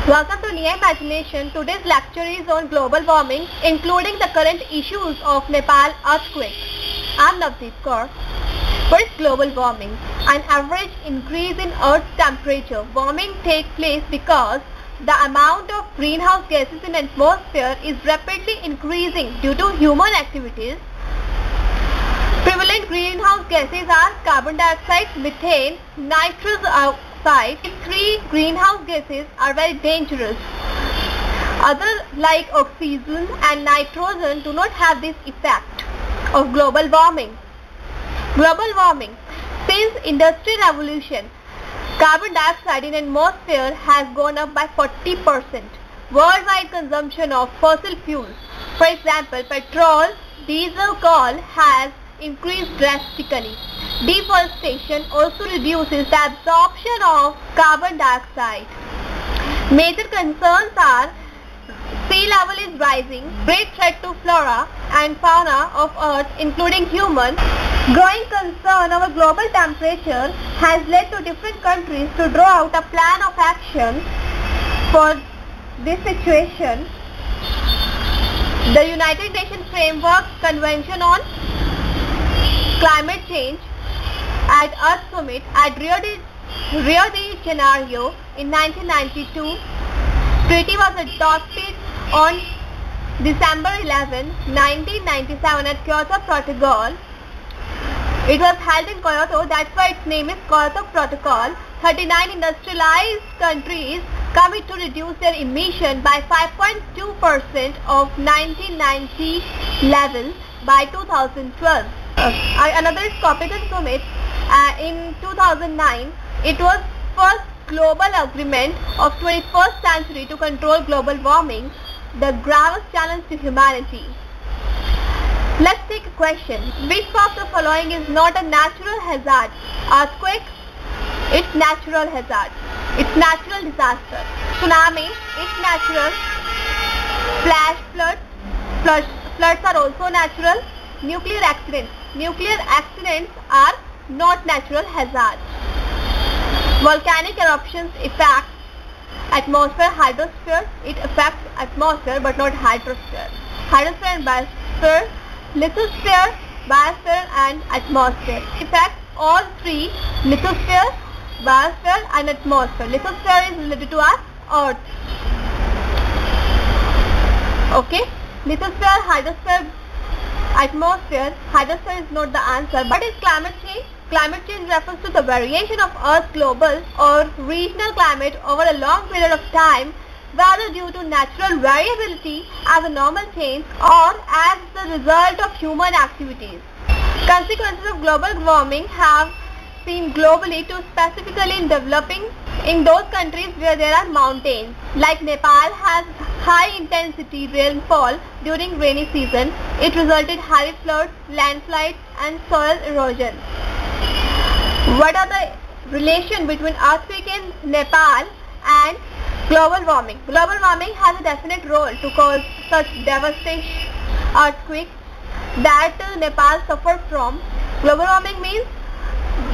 Welcome to Nia Imagination. Today's lecture is on global warming, including the current issues of Nepal earthquake. I'm Navdeep Kaur. What is global warming? An average increase in Earth's temperature. Warming takes place because the amount of greenhouse gases in the atmosphere is rapidly increasing due to human activities. Prevalent greenhouse gases are carbon dioxide, methane, nitrous oxide. These three greenhouse gases are very dangerous. Others like oxygen and nitrogen do not have this effect of global warming. Global warming. Since Industrial Revolution, carbon dioxide in the atmosphere has gone up by 40%. Worldwide consumption of fossil fuels, for example petrol, diesel, coal, has increased drastically. Deforestation also reduces the absorption of carbon dioxide. Major concerns are sea level is rising, great threat to flora and fauna of Earth including humans. Growing concern over global temperature has led to different countries to draw out a plan of action for this situation. The United Nations Framework Convention on Climate Change at Earth Summit at Rio de Janeiro in 1992. Treaty was adopted on December 11, 1997 at Kyoto Protocol. It was held in Kyoto, that's why its name is Kyoto Protocol. 39 industrialized countries commit to reduce their emission by 5.2% of 1990 levels by 2012. Another is Copenhagen Summit in 2009. It was first global agreement of 21st century to control global warming, the gravest challenge to humanity. Let's take a question. Which of the following is not a natural hazard? Earthquake, it's natural hazard. It's natural disaster. Tsunami, it's natural. Flash floods are also natural. Nuclear accidents are not natural hazards. Volcanic eruptions affect atmosphere, hydrosphere. It affects atmosphere but not hydrosphere. Hydrosphere and biosphere, lithosphere, biosphere and atmosphere. It affects all three: lithosphere, biosphere and atmosphere. Lithosphere is related to our Earth. Okay? Lithosphere, hydrosphere, atmosphere. Hydrosphere is not the answer. What is climate change? Climate change refers to the variation of Earth's global or regional climate over a long period of time, whether due to natural variability as a normal change or as the result of human activities. Consequences of global warming have seen globally to specifically in those countries where there are mountains. Like Nepal has high intensity rainfall during rainy season. It resulted heavy floods, landslides and soil erosion. What are the relation between earthquake in Nepal and global warming? Global warming has a definite role to cause such devastating earthquakes that Nepal suffered from. Global warming means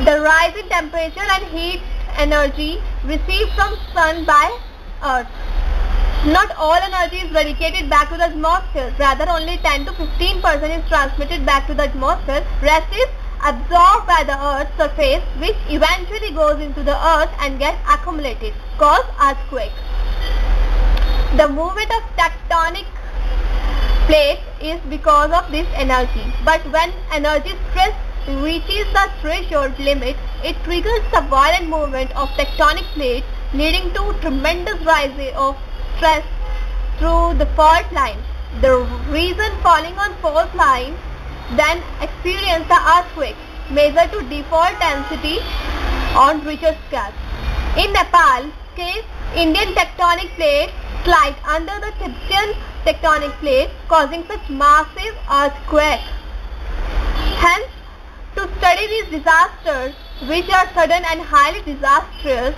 the rise in temperature and heat energy received from sun by Earth. Not all energy is radiated back to the atmosphere. Rather, only 10 to 15% is transmitted back to the atmosphere. Rest is absorbed by the Earth's surface, which eventually goes into the Earth and gets accumulated, cause earthquakes. The movement of tectonic plates is because of this energy. But when energy stress reaches the threshold limit, it triggers the violent movement of tectonic plates, leading to tremendous rise of stress through the fault lines. The region falling on fault lines then experience the earthquake, measured to default density on Richter scale. In Nepal's case, Indian tectonic plate slide under the Tibetan tectonic plate, causing such massive earthquake. Hence, to study these disasters, which are sudden and highly disastrous,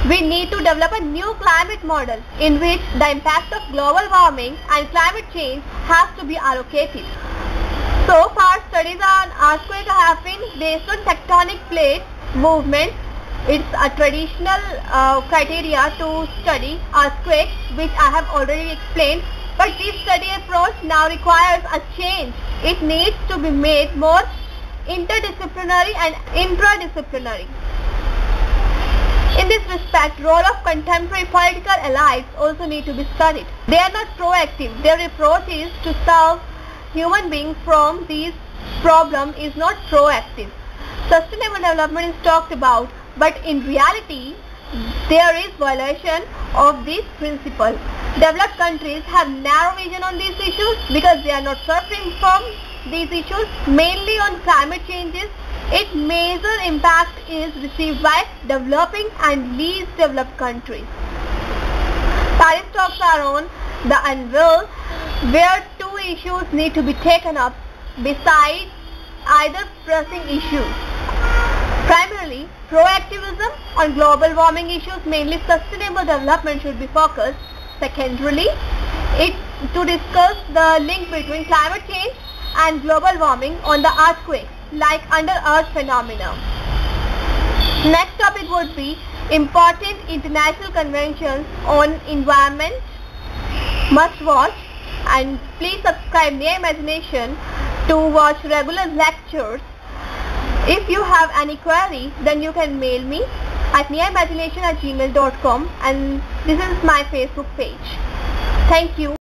we need to develop a new climate model in which the impact of global warming and climate change has to be allocated. So far, studies on earthquake have been based on tectonic plate movement It's a traditional criteria to study earthquakes, which I have already explained. But this study approach now requires a change. It needs to be made more interdisciplinary and intradisciplinary. In this respect, role of contemporary political elites also need to be studied. They are not proactive. Their approach is to solve human beings from these problems is not proactive. Sustainable development is talked about, but in reality, there is violation of this principle. Developed countries have narrow vision on these issues because they are not suffering from these issues, mainly on climate changes. Its major impact is received by developing and least developed countries. Paris talks are on the anvil, where two issues need to be taken up besides either pressing issues. Primarily, proactivism on global warming issues, mainly sustainable development, should be focused. Secondarily, to discuss the link between climate change and global warming on the earthquakes, like under-earth phenomena. Next topic would be important international conventions on environment must watch, and please subscribe Nia Imagination to watch regular lectures. If you have any query, then you can mail me at niaimagination@gmail.com, and this is my Facebook page. Thank you.